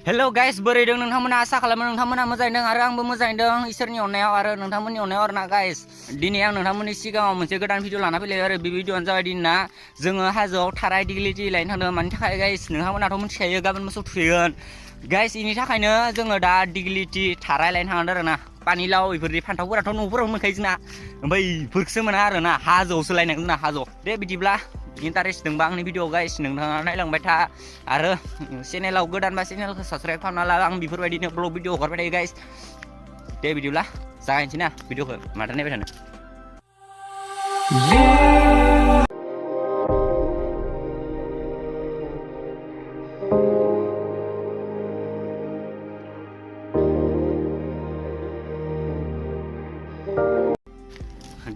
hello guys बोरै दं नोंथांमोना आसा खालामो नोंथांमोना मोजाङै दं आरो आंबो मोजाङै दं इसोरनि अननायाव आरो नोंथांमोननि अननायाव आरोना गाइस दिनै आं नोंथांमोननि सिगाङाव मोनसे गोदान भिडिअ लाना फैलाय आरो बे भिडिअआनो जाबाय दिना जोङो हाजोआव थाराय दिग्लिलिटि लायनो थांदों मानि थाखाय गाइस नोंथांमोनाथ' मिथिखायो गाबोन मोसौ थुखैगोन गाइस इनि थाखायनो जोङो दा दिग्लिलिटि थाराय लायनो थांदों आरोना पानिलाव इफोरदि फान्थावफोराथ' न'फोराव मोनखायो जोंना ओमफ्राय इफोरखौसो मोना आरोना हाजोआवसो लायनांगोन जोंना हाजोआव दे बिदिब्ला इन्टारेस्ट दंबा आंनि भिडिअ गाइस नोंथाङा नायलांबाय था आरो चेनेलाव गोदानबा चेनेलखौ साबसक्राइब खालामना ला आं बेफोरबायदिनो ब्लग भिडिअ हगारबाय थायो गाइस दे बिदिब्ला जागायनोसै ना भिडिअखौ माथो नायबाय थानो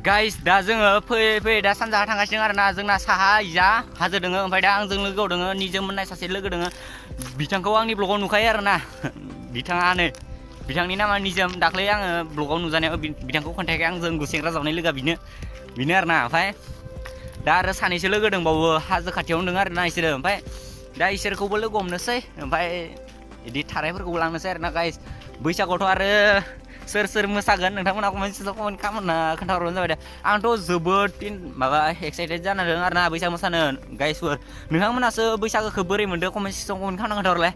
गाइस दा जोङो फैयै दा सानजाहा थांगासिनो आरोना जोंना साहा इजा हाजो दोङो ओमफ्राय दा आंजों लोगोआव दोङो निजोम मोननाय सासे लोगो दोङो बिथांखौ आंनि ब्लगाव नुखायो आरोना बिथाङानो बिथांनि नामा निजोम दाख्लै आङो ब्लगाव नुजानायाव बिथांखौ खोन्थायाखै आंजों गुसेंग्रा जावनाय लोगोआ बेनो आरोना ओमफ्राय दा आरो सानैसो लोगो दंबावो हाजो खाथियावनो दङ आरोना इसोरो ओमफ्राय दा इसोरखौबो लोगो हमनोसै ओमफ्राय बिदि थारायफोरखौबो लांनोसै आरोना गाइस बैसागुआवथ' आरो सोर मोसागोन नोंथांमोना कमेन्ट खालामना खोन्थाहरबानो जाबाय दे आंथ' जोबोद माबा एक्साइटेड जाना दं आरोना बैसागु मोसानो गाइसफोर नोंथांमोनासो बैसागोखौ बोरै मोनदों कमेन्ट खालामना खोन्थाहरलाय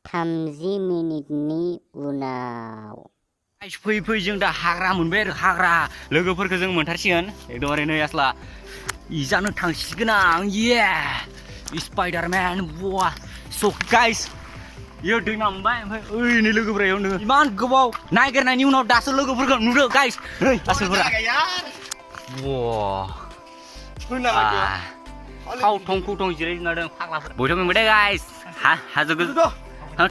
30 मिनिटनि उनाव फै जों दा हाग्रा मोनबाय आरो हाग्रा लोगोफोरखौ जों मोनथारसिगोन एकदमबारे नै आसला इजानो थांसिगोन आं स्पाइडारमेन बवा स गाइस यो दैमा मोनबाय ओमफ्राय ओइनै लोगोफोरा इयाव दङ इमान गोबाव नागिरनायनि उनाव दासो लोगोफोरखौ नुदो गाइस नै आसलफोरा खावथं जिरायना दं फाग्लाफोर बयथ' मोनबाय दे गाइस हाजो गोजौ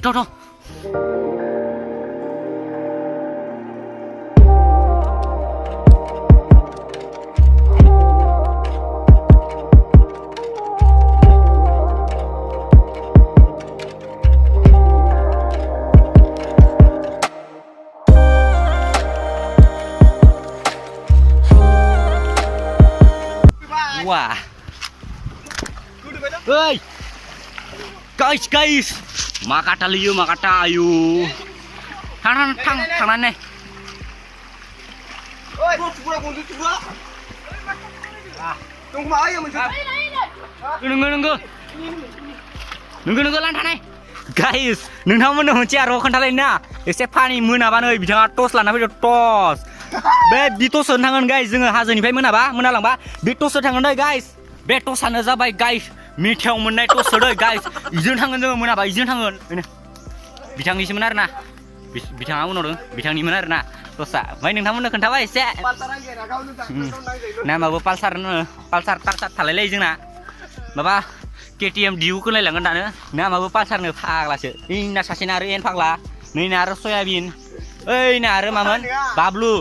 थ' wah hey guys makata liyo makata ayo tangan nih nunggu lantai guys नोंथांमोननो मोनसे आरो खोन्थालायना एसे फानि मोनाबा नै बिथाङा टस लाना फैदो टस बे टस होनो थांगोन गाइस जोङो हाजोनिफ्राय मोनालांबा बे टस थांगोन दै गाइस बे टसानो जाबाय गाइस मेथायाव मोननाय टस दै गाइस इजों थांगोन जोङो मोनाबा इजों थांगोन बिथांनिसोमोन आरोना बिथाङा उनाव दं बिथांनिमोन आरोना टसा ओमफ्राय नोंथांमोननो खोन्थाबाय एसे नामाबो पालसार थालायलायो जोंना माबा KTM दिउखौ नायलांगोन दानो नामाबो पालसारनो फाग्लासो इना सासेना आरो एन फाग्ला नैना आरो सयाबिन ओइना आरो मामोन बाबलु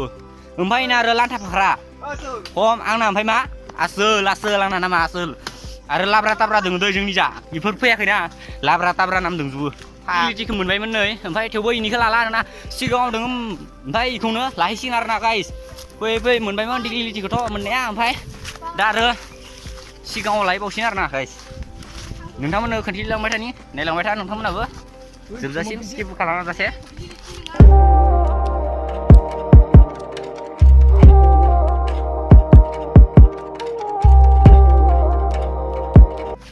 ओमफ्राय ना आरो लान्था फाख्रा खम आंना ओमफ्राय मा आसोल आंना नामा आसोल आरो लाब्रा ताब्रा दङ दै जोंनि जा बेफोर फैयाखैना लाब्रा ताब्रा नाम दंजोबो दिग्लिलिटिखौ मोनबायमोन नै ओमफ्राय थेवबो इनिखौ लाला आरोना सिगाङाव दङ ओमफ्राय इखौनो लाहैसिगोन आरोना गाइस फै मोनबायमोन दिग्लिलिटिखौथ' मोननाया ओमफ्राय दा आरो सिगाङाव लायबावसिगोन आरोना गाइस नोंथांमोननो खोन्थिलांबाय थानि नायलांबाय था नोंथांमोनाबो जोबजासिम स्किप खालामा जासे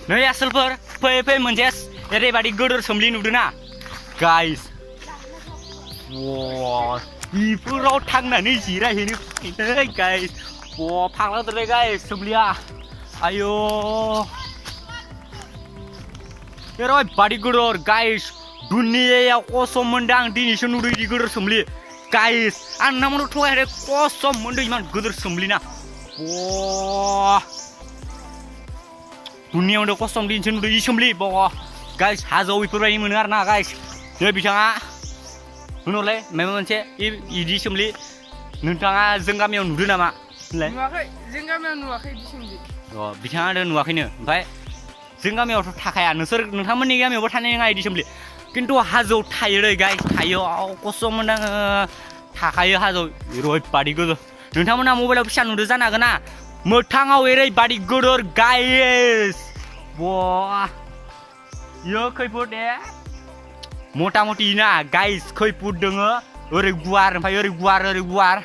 नै आसोलफोर फै मोनसे ओरैबायदि गोदोर सोमलि नुदोंना गाइस बेफोराव थांनानै जिरायहैनो गाइस फाग्लादोलै गाइस सोमलिया आयौ ओरैबायदि गोदोर गाइस दुनियायाव कसम मोनदों आं दिनैसो नुदों बिदि गोदोर सोमलि गाइस आं नोंथांमोनखौ थगायाखै कसम मोनदों इमान गोदोर सोमलिना दुनियावनो कसम दिनैसो नुदों इ सोमलि गाइस हाजोआव बेफोरबायदि मोनो आरोना गाइस नै बिथाङा होनहरलाय माबा मोनसे इदि सोमलि नोंथाङा जों गामियाव नुदों नामा नुवाखै जों गामियाव नुवाखै इदि सोमलि बिथाङा नुवाखैनो ओमफ्राय जों गामियावथ' थाखाया नोंथांमोननि गामियावबो थानाय नङा इदि सोमलि खिन्थु हाजोआव थायो दै गाइस थायो कसम मोनदों थाखायो हाजोआव ओरैबायदि गोदोर नोंथांमोना मबाइलाव फिसा नुदों जानो हागोन ना मोगथाङाव ओरैबायदि गोदोर गाइस यो खैफोद मथा मथि ना गाइस खै फुट दोङो ओरै गुवार ओमफ्राय ओरै गुवार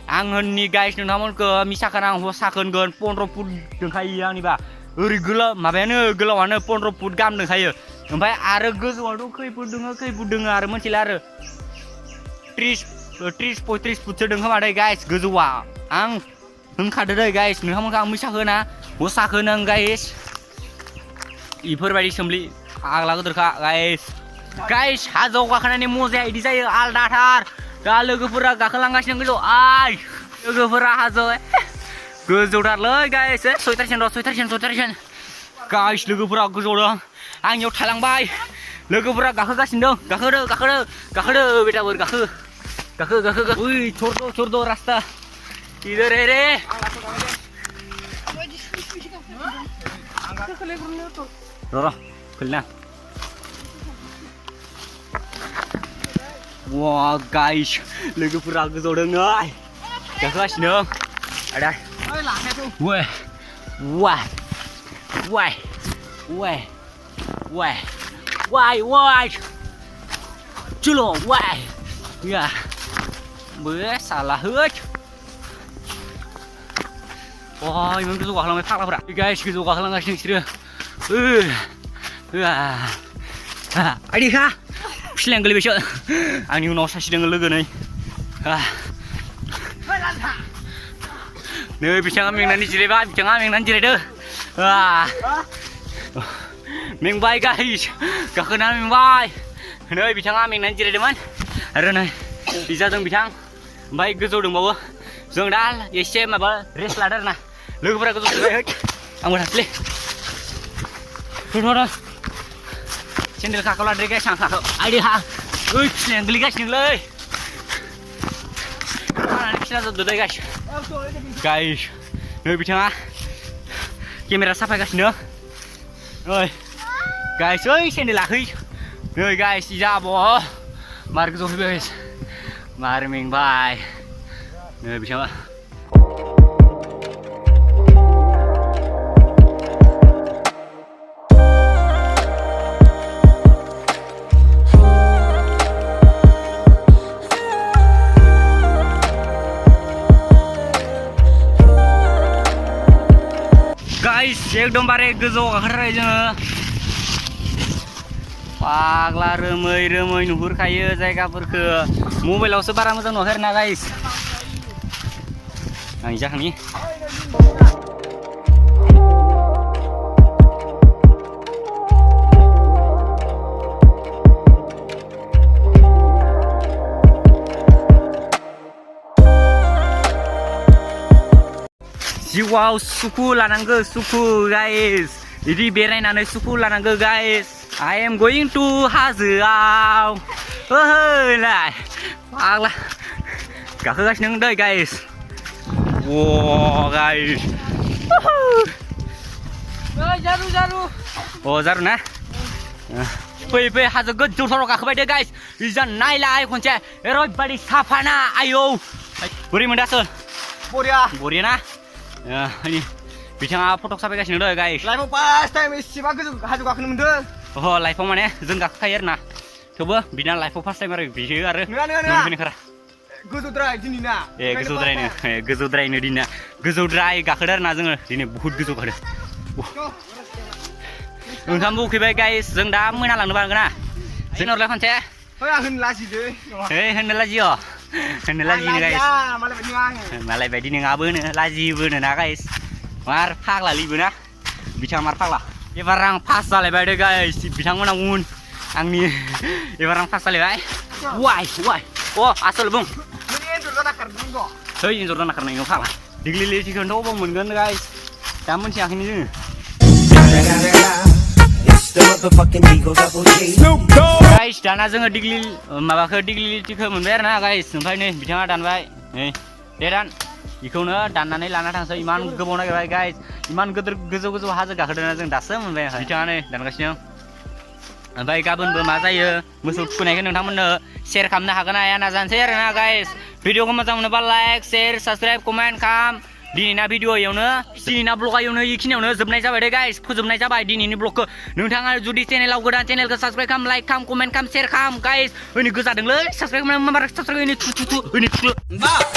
आं होननि गाइस नोंथांमोनखौ मिसाखोन आं हसाखो होनगोन 15 फुट दोंखायो आंनिबा ओरै माबायानो गोलावानो 15 फुट गाहाम दोंखायो ओमफ्राय आरो गोजौआवथ' खै फुट दोङो आरो मोनथिला आरो 30-35 फुटसो दों खोमा दै गाइस गोजौआ आं होनखादो दै गाइस नोंथांमोनखौ आं मिसाखो ना हसाखो नों गाइस इफोरबायदि सोमलि आग्ला गोदोरखा गाइस हाजोआव गाखोनानै मजाया इदि जायो आलदाथार दा लोगोफोरा गाखोलांगासिनो गोजौ लोगोफोरा हाजोआव गोजौथारलै गाइस सयथारसेन गाइस लोगोफोरा गोजौआव दं आं इयाव थालांबाय लोगोफोरा गाखोगासिनो दं गाखोदो बेटाफोर गाखो उइ छोड़ दो रास्ता इधर है रे र खुलना wah guys लोगोफोरा गोजौआव दङ गाखोगासिनो आदा Why Chulo why ya bữa salah hết wah ini gozo gakhlanबाय फाग्लाफोरा guys gozo गाखोलांगासिनो बिसोरो आइदिखा फिस्लें गोलैबायसो आंनि उनाव सासे दङ लोगो नै बिथाङा मेंनानै जिरायबाय बिथाङा मेंनानै जिरायदो मेंबाय गाइस गाखोनानै मेंबाय नै बिथाङा मेंनानै जिरायदोंमोन आरो नै जादों बिथां ओमफ्राय गोजौ दंबावो जों दा एसे माबा रेस्ट लादों आरोना लोगोफोरा गोजौ थांबाय आंबो थांसैलै सेन्देल खाखौ लादो गाइस आं खाखौ आइदि हा फिस्लें गोलैगासिनोलै फिसा जादो दै गाइस नै बिथाङा केमेरा साफायगासिनो ओइ गाइस ओइ सेन्देल आखै नै गाइस जाब' मार गोजौ फैबाय गाइस मार मेंबाय नै बिथाङा गाइस एकदमबारे गोजौआव गाखोथारबाय जोङो फाग्ला रोमै नुहुरखायो जायगाफोरखौ मबाइलावसो बारा मोजां नुवाखै आरोना गाइस आं जाखांनि जिउआव सुखु लानांगौ सुखु गाइस इदि बेरायनानै सुखु लानांगौ guys I am going to हाजोआव ओहैलाय फाग्ला गाखोगासिनो दै गाइस गाइस जारु ना फै हाजो गोजौथाराव गाखोबाय दे गाइस इजा नायलाय खनसे ओरैबायदि साफाना आयौ बोरै मोनदासो बरिया ना बिथाङा फटक साफायगासिनो दै गाइस लाइफआव फार्स्ट टाइम एसेबा गोजौ हाजो गाखोनो मोनदों लाइफआव माने जों गाखोखायो आरोना थेवबो बिना लाइफआव फार्स्ट टाइम आरो बियो आरो गोजौद्राय दिनैना गोजौद्रायनो दिना गोजौद्राय गाखोदो आरोना जोङो दिनै बुहुत गोजौ गाखोदो ओंखामबो उखैबाय गाइस जों दा मोनालांनो बारगोन ना जोंनावलाय खनसे होननो लाजिदो होननो लाजियो गाइस मालाय बायदि नङाबोनो लाजियोबोनो ना गाइस मार फाग्ला लिबोना बिथाङा मार फाग्ला एबार आं फार्स्ट जालायबाय दे गाइस बिथांमोना उन आंनि एबार आं फार्स्ट जालायबाय वाइ आसोल बुं एन्जर जाना खारनाय नङा फाग्ला दिग्लिलिटिखौथ' अबाव मोनगोन गाइस दा मोनथियाखैनो जोङो गाइस दाना जोङो दिग्लिलिटिखौ मोनबाय आरोना गाइस ओमफ्राय नै बिथाङा दानबाय नै दे दान बेखौनो दाननानै लाना थांसै इमान गोबाव नागिरबाय गाइस इमान गोजौ हाजो गाखोदोंना जों दासो मोनबाय बिथाङा नै दानगासिनो ओमफ्राय गाबोनबो मा जायो मोसौ थुखैनायखौ नोंथांमोननो शेयार खालामनो हागोन ना हाया नाजानोसै आरोना गाइस भिडिअखौ मोजां मोनोबा लाइक शेयार साबसक्राइब कमेन्ट खालाम दिनैना भिडिअ इयावनो दिनैना ब्लगा इयावनो इखिनियावनो जोबनाय जाबाय दे गाइस फोजोबनाय जाबाय दिनैनि ब्लगखौ नोंथाङा जुदि चेनेलाव गोदान चेनेलखौ साबसक्राइब खाम लाइक खाम कमेन्ट खाम शेयार खाम गाइस ओइनै गोजादोंलै साबसक्राइब खालामनानै साबसक्राइब ओइनै थु थु थु ओइनै थु